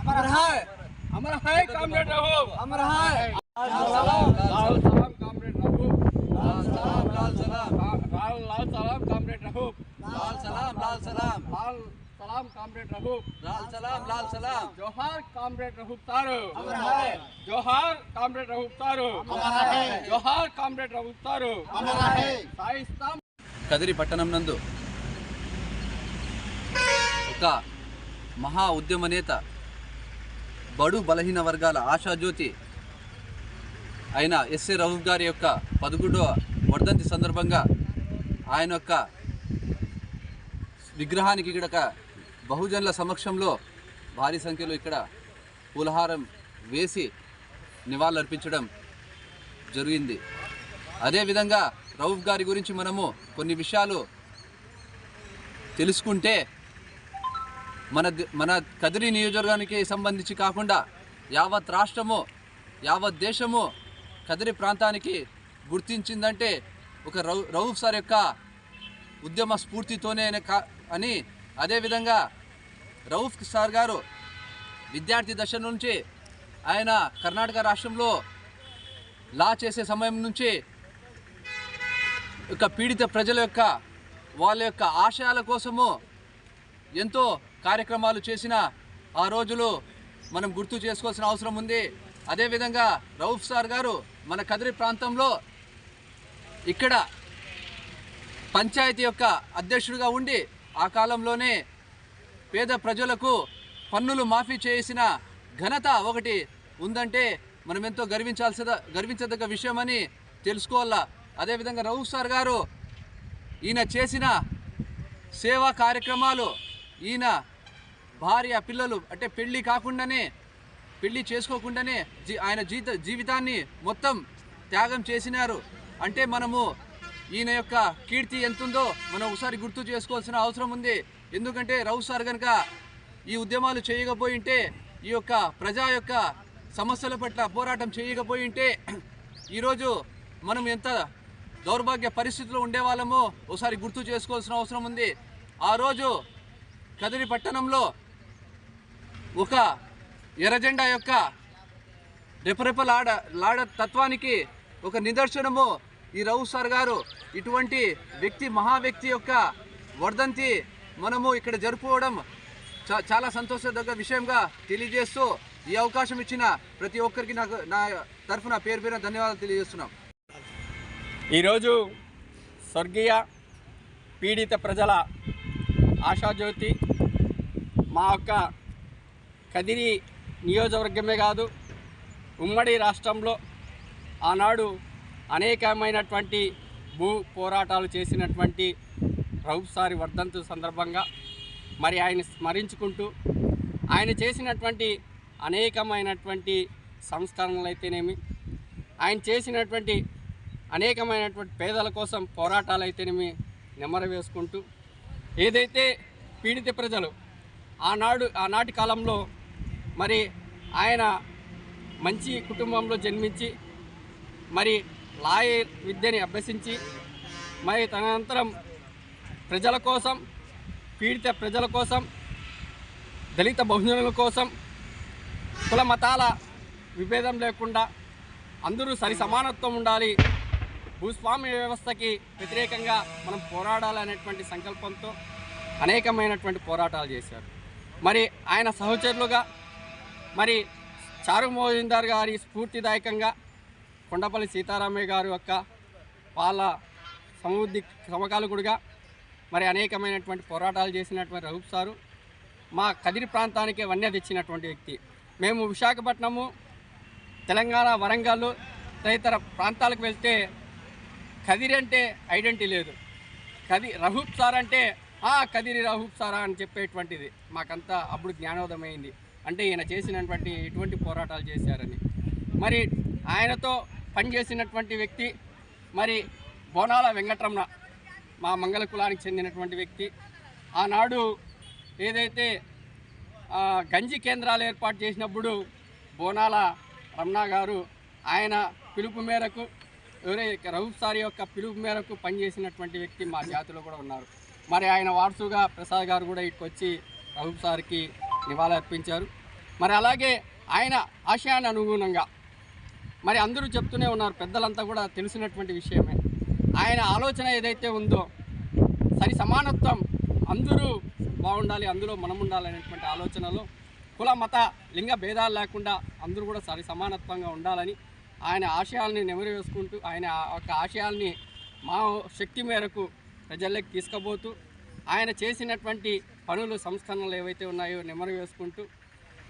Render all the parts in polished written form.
अमर है, अमर है कामरेड रहूब, अमर है। लाल सलाम कामरेड रहूब, लाल सलाम, लाल सलाम, लाल सलाम कामरेड रहूब, लाल सलाम, लाल सलाम, लाल सलाम कामरेड रहूब, लाल सलाम, लाल सलाम। जोहार कामरेड रहूब तारो, अमर है, जोहार कामरेड रहूब तारो, अमर है, जोहार कामरेड रहूब तारो, अमर है। సాయిస్తాం. కదిరి పట్టణం నందు ఒక మహా ఉద్యమ నేత, బడు బలహీన వర్గాల ఆశాజ్యోతి అయిన ఎస్ఏ రౌఫ్ గారి యొక్క 11వ వర్ధంతి సందర్భంగా ఆయన యొక్క విగ్రహానికి ఇక్కడ బహుజనుల సమక్షంలో భారీ సంఖ్యలో ఇక్కడ పూలహారం వేసి నివాళులర్పించడం జరిగింది. అదేవిధంగా రౌఫ్ గారి గురించి మనము కొన్ని విషయాలు తెలుసుకుంటే మన కదిరి నియోజకవర్గానికి సంబంధించి కాకుండా యావత్ రాష్ట్రము, యావత్ దేశము కదిరి ప్రాంతానికి గుర్తించిందంటే ఒక రౌఫ్ సార్ యొక్క ఉద్యమ స్ఫూర్తితోనే అని. అదేవిధంగా రౌఫ్ సార్ గారు విద్యార్థి దశ నుంచి ఆయన కర్ణాటక రాష్ట్రంలో లా చేసే సమయం నుంచి యొక్క పీడిత ప్రజల యొక్క వాళ్ళ యొక్క ఆశయాల కోసము ఎంతో కార్యక్రమాలు చేసిన ఆ రోజులు మనం గుర్తు చేసుకోవాల్సిన అవసరం ఉంది. అదేవిధంగా రౌఫ్ సార్ గారు మన కదిరి ప్రాంతంలో ఇక్కడ పంచాయతీ యొక్క అధ్యక్షుడిగా ఉండి ఆ కాలంలోనే పేద ప్రజలకు పన్నులు మాఫీ చేసిన ఘనత ఒకటి ఉందంటే మనం ఎంతో గర్వించదగ్గ విషయమని తెలుసుకోవాలా. అదేవిధంగా రౌఫ్ సార్ గారు ఈయన చేసిన సేవా కార్యక్రమాలు, ఈయన భార్య పిల్లలు అంటే పెళ్ళి చేసుకోకుండానే ఆయన జీవితాన్ని మొత్తం త్యాగం చేసినారు. అంటే మనము ఈయన యొక్క కీర్తి ఎంతుందో మనం ఒకసారి గుర్తు చేసుకోవాల్సిన అవసరం ఉంది. ఎందుకంటే రౌఫ్ సార్ కనుక ఈ ఉద్యమాలు చేయకపోయింటే, ఈ యొక్క ప్రజా యొక్క సమస్యల పట్ల పోరాటం చేయకపోయింటే ఈరోజు మనం ఎంత దౌర్భాగ్య పరిస్థితుల్లో ఉండేవాళ్ళమో ఒకసారి గుర్తు చేసుకోవాల్సిన అవసరం ఉంది. ఆ రోజు కదిరి పట్టణంలో ఒక ఎర్రజెండా యొక్క రెపరెపలాడ తత్వానికి ఒక నిదర్శనము ఈ రౌఫ్ సార్ గారు. ఇటువంటి వ్యక్తి, మహా వ్యక్తి యొక్క వర్ధంతి మనము ఇక్కడ జరుపుకోవడం చాలా సంతోషదగ్గ విషయంగా తెలియజేస్తూ ఈ అవకాశం ఇచ్చిన ప్రతి ఒక్కరికి నా తరఫున పేరు ధన్యవాదాలు తెలియజేస్తున్నాం. ఈరోజు స్వర్గీయ పీడిత ప్రజల ఆశాజ్యోతి మా యొక్క కదిరి నియోజకవర్గమే కాదు, ఉమ్మడి రాష్ట్రంలో ఆనాడు అనేకమైనటువంటి భూ పోరాటాలు చేసినటువంటి రౌఫ్ సారి వర్ధంతి సందర్భంగా మరి ఆయన స్మరించుకుంటూ ఆయన చేసినటువంటి అనేకమైనటువంటి సంస్కరణలు అయితేనేమి, ఆయన చేసినటువంటి అనేకమైనటువంటి పేదల కోసం పోరాటాలు అయితేనేమి నెమరు వేసుకుంటూ, ఏదైతే పీడిత ప్రజలు ఆనాటి కాలంలో మరి ఆయన మంచి కుటుంబంలో జన్మించి మరి లాయర్ విద్యని అభ్యసించి మరి తదనంతరం ప్రజల కోసం, పీడిత ప్రజల కోసం, దళిత బహుజనుల కోసం కుల మతాల విభేదం లేకుండా అందరూ సరి సమానత్వం ఉండాలి, భూస్వామ్య వ్యవస్థకి వ్యతిరేకంగా మనం పోరాడాలనేటువంటి సంకల్పంతో అనేకమైనటువంటి పోరాటాలు చేశారు. మరి ఆయన సహచరులుగా మరి చారు మోజిందార్ గారి స్ఫూర్తిదాయకంగా కొండపల్లి సీతారామయ్య గారు యొక్క వాళ్ళ సమకాలికుడిగా మరి అనేకమైనటువంటి పోరాటాలు చేసినటువంటి రౌఫ్ సారు మా కదిరి ప్రాంతానికి వన్య తెచ్చినటువంటి వ్యక్తి. మేము విశాఖపట్నము, తెలంగాణ, వరంగల్ తదితర ప్రాంతాలకు వెళ్తే కదిరి అంటే ఐడెంటిటీ లేదు. రౌఫ్ సార్ అంటే కదిరి రౌఫ్ సారా అని చెప్పేటువంటిది మాకంతా అప్పుడు జ్ఞానోదయమైంది. అంటే ఈయన చేసినటువంటి ఎటువంటి పోరాటాలు చేశారని. మరి ఆయనతో పనిచేసినటువంటి వ్యక్తి మరి బోనాల వెంకటరమణ, మా మంగళ కులానికి చెందినటువంటి వ్యక్తి. ఆనాడు ఏదైతే గంజి కేంద్రాలు ఏర్పాటు చేసినప్పుడు బోనాల రమణ గారు ఆయన పిలుపు మేరకు, రౌఫ్ సార్ యొక్క పిలుపు మేరకు పనిచేసినటువంటి వ్యక్తి మా జాతిలో కూడా ఉన్నారు. మరి ఆయన వారసుగా ప్రసాద్ గారు కూడా ఇక్కడికి వచ్చి రౌఫ్ సార్కి నివాళులర్పించారు. మరి అలాగే ఆయన ఆశయాన్ని అనుగుణంగా మరి అందరూ చెప్తూనే ఉన్నారు, పెద్దలంతా కూడా తెలిసినటువంటి విషయమే. ఆయన ఆలోచన ఏదైతే ఉందో సరి సమానత్వం, అందరూ బాగుండాలి, అందులో మనం ఉండాలనేటువంటి ఆలోచనలో కుల మత లింగ భేదాలు లేకుండా అందరూ కూడా సరి సమానత్వంగా ఉండాలని ఆయన ఆశయాల్ని నెమరేసుకుంటూ ఆయన యొక్క ఆశయాల్ని మా శక్తి మేరకు ప్రజల్లోకి తీసుకుపోతూ ఆయన చేసినటువంటి పనులు సంస్కరణలు ఏవైతే ఉన్నాయో నెమరేసుకుంటూ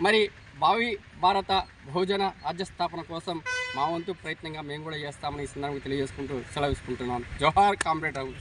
మరి భావి భారత బహుజన రాజ్యస్థాపన కోసం మా వంతు ప్రయత్నంగా మేము కూడా చేస్తామని ఈ సందర్భంగా తెలియజేసుకుంటూ సెలవు తీసుకుంటున్నాను. జోహార్ కామ్రేడ్ రఘు.